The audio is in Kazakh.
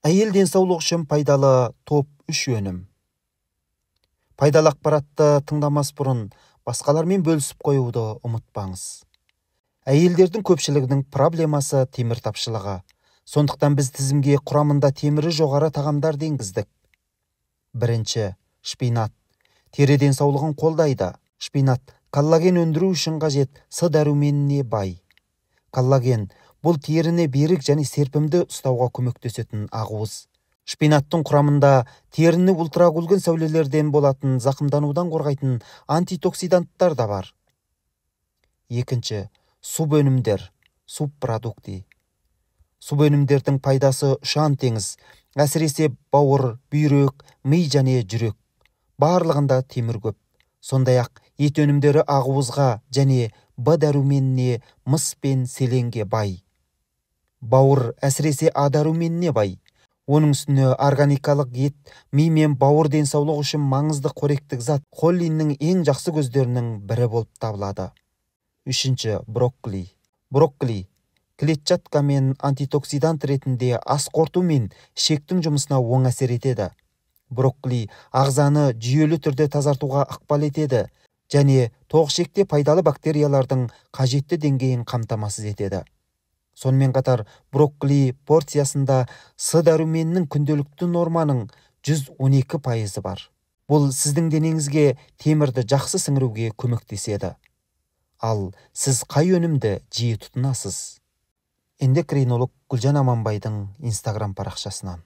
Әйел денсаулық үшін пайдалы топ 3 өнім. Пайдалы ақпаратты тыңдамас бұрын басқалармен бөлісіп қоюды ұмытпаңыз. Әйелдердің көпшілігінің проблемасы темір тапшылығы. Сондықтан біз тізімге құрамында темірі жоғары тағамдарды енгіздік. Бірінші, шпинат. Тері денсаулығын қолдайды. Шпинат коллаген өндіру үшін қажет С дәруменіне бай. Коллаген бұл теріні берік және серпімді ұстауға көмектесетін ақуыз. Шпинаттың құрамында теріні ультракүлгін сәулелерден болатын зақымданудан қорғайтын антитоксиданттар да бар. Екінші, субөнімдер, субпродукти. Субөнімдердің пайдасы ұшан теңіз, әсіресе бауыр, бүйрек, ми және жүрек. Барлығында темір көп. Сондай-ақ ет өнімдері ақуызға және Б дәруменіне, мыс пен селенге бай. Бауыр әсіресе А дәруменіне бай. Оның үстіне органикалық ет ми мен бауыр денсаулығы үшін маңызды қоректік зат холлиннің ең жақсы көздерінің бірі болып табылады. Үшінші, брокколи. Брокколи клетчатка мен антитоксидант ретінде ас қорыту мен ішектің жұмысына оң әсер етеді. Брокколи ағзаны жүйелі түрде тазартуға ықпал етеді және тоғышекте пайдалы бактериялардың қажетті деңгейін қамтамасыз етеді. Сонымен қатар брокколи порциясында С дәруменінің күнделікті норманың 112% бар. Бұл сіздің денеңізге темірді жақсы сіңіруге көмектеседі. Ал сіз қай өнімді жиі тұтынасыз? Эндокринолог Гүлжан Аманбайдың Instagram парақшасынан.